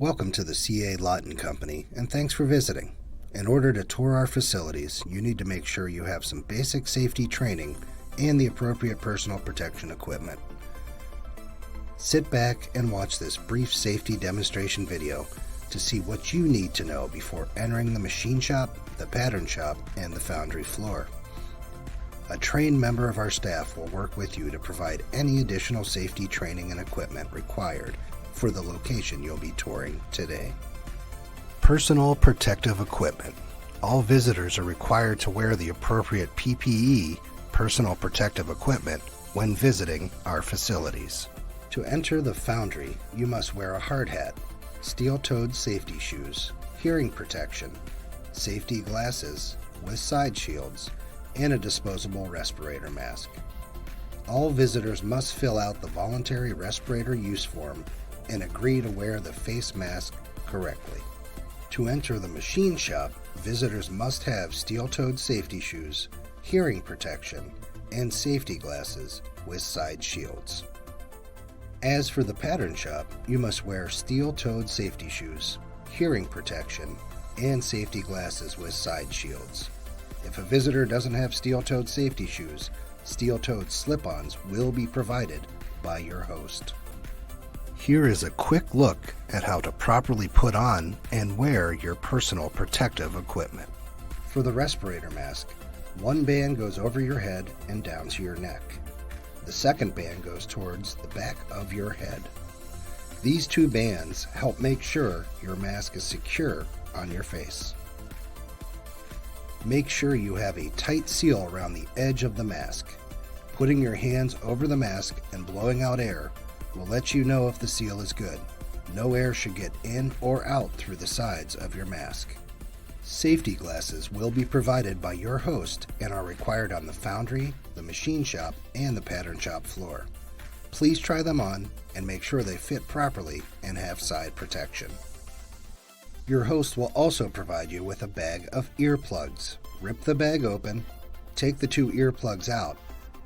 Welcome to the C.A. Lawton Company, and thanks for visiting. In order to tour our facilities, you need to make sure you have some basic safety training and the appropriate personal protection equipment. Sit back and watch this brief safety demonstration video to see what you need to know before entering the machine shop, the pattern shop, and the foundry floor. A trained member of our staff will work with you to provide any additional safety training and equipment required for the location you'll be touring today. Personal protective equipment. All visitors are required to wear the appropriate PPE, personal protective equipment, when visiting our facilities. To enter the foundry, you must wear a hard hat, steel-toed safety shoes, hearing protection, safety glasses with side shields, and a disposable respirator mask. All visitors must fill out the voluntary respirator use form and agree to wear the face mask correctly. To enter the machine shop, visitors must have steel-toed safety shoes, hearing protection, and safety glasses with side shields. As for the pattern shop, you must wear steel-toed safety shoes, hearing protection, and safety glasses with side shields. If a visitor doesn't have steel-toed safety shoes, steel-toed slip-ons will be provided by your host. Here is a quick look at how to properly put on and wear your personal protective equipment. For the respirator mask, one band goes over your head and down to your neck. The second band goes towards the back of your head. These two bands help make sure your mask is secure on your face. Make sure you have a tight seal around the edge of the mask. Putting your hands over the mask and blowing out air will let you know if the seal is good. No air should get in or out through the sides of your mask. Safety glasses will be provided by your host and are required on the foundry, the machine shop, and the pattern shop floor. Please try them on and make sure they fit properly and have side protection. Your host will also provide you with a bag of earplugs. Rip the bag open, take the two earplugs out,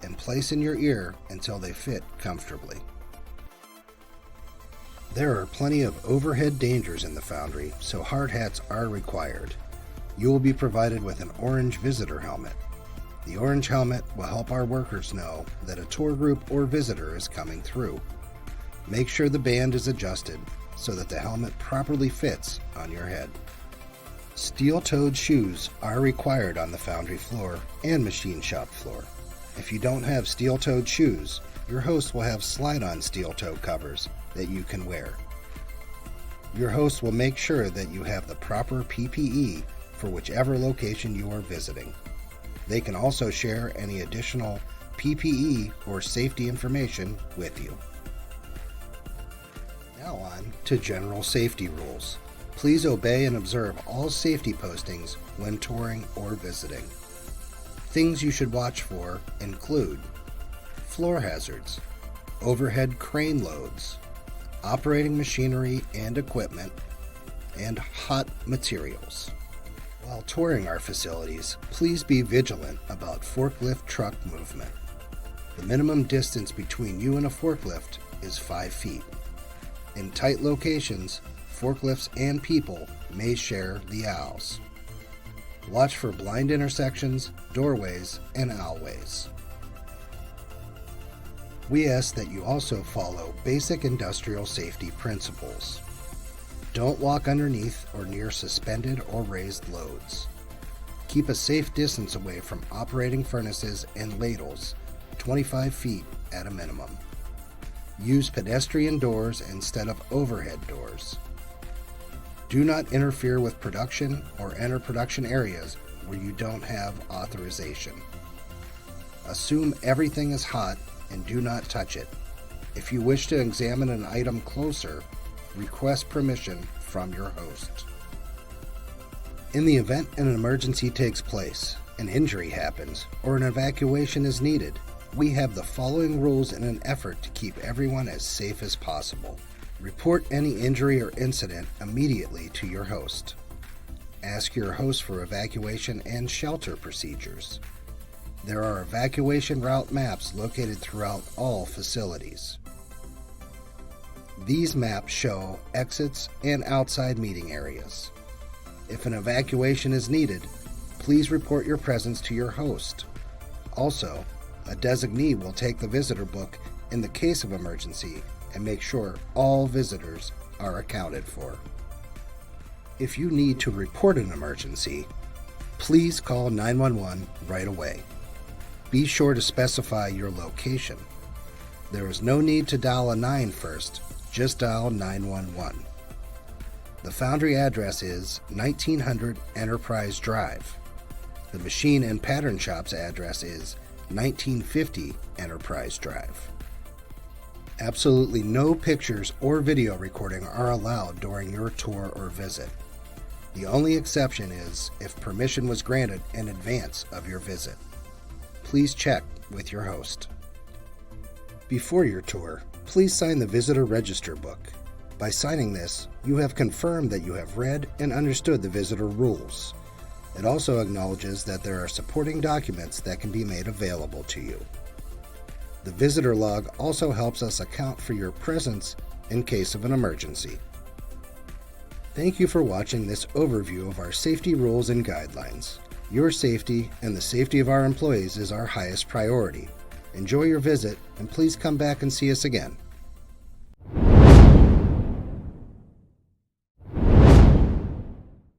and place in your ear until they fit comfortably. There are plenty of overhead dangers in the foundry, so hard hats are required. You will be provided with an orange visitor helmet. The orange helmet will help our workers know that a tour group or visitor is coming through. Make sure the band is adjusted so that the helmet properly fits on your head. Steel-toed shoes are required on the foundry floor and machine shop floor. If you don't have steel-toed shoes, your host will have slide-on steel-toe covers that you can wear. Your host will make sure that you have the proper PPE for whichever location you are visiting. They can also share any additional PPE or safety information with you. Now on to general safety rules. Please obey and observe all safety postings when touring or visiting. Things you should watch for include floor hazards, overhead crane loads, operating machinery and equipment, and hot materials. While touring our facilities, please be vigilant about forklift truck movement. The minimum distance between you and a forklift is 5 feet. In tight locations, forklifts and people may share the aisles. Watch for blind intersections, doorways, and aisleways. We ask that you also follow basic industrial safety principles. Don't walk underneath or near suspended or raised loads. Keep a safe distance away from operating furnaces and ladles, 25 feet at a minimum. Use pedestrian doors instead of overhead doors. Do not interfere with production or enter production areas where you don't have authorization. Assume everything is hot and do not touch it. If you wish to examine an item closer, request permission from your host. In the event an emergency takes place, an injury happens, or an evacuation is needed, we have the following rules in an effort to keep everyone as safe as possible. Report any injury or incident immediately to your host. Ask your host for evacuation and shelter procedures. There are evacuation route maps located throughout all facilities. These maps show exits and outside meeting areas. If an evacuation is needed, please report your presence to your host. Also, a designee will take the visitor book in the case of emergency and make sure all visitors are accounted for. If you need to report an emergency, please call 911 right away. Be sure to specify your location. There is no need to dial a 9 first, just dial 911. The foundry address is 1900 Enterprise Drive. The machine and pattern shop's address is 1950 Enterprise Drive. Absolutely no pictures or video recording are allowed during your tour or visit. The only exception is if permission was granted in advance of your visit. Please check with your host. Before your tour, please sign the Visitor Register book. By signing this, you have confirmed that you have read and understood the visitor rules. It also acknowledges that there are supporting documents that can be made available to you. The visitor log also helps us account for your presence in case of an emergency. Thank you for watching this overview of our safety rules and guidelines. Your safety and the safety of our employees is our highest priority. Enjoy your visit and please come back and see us again.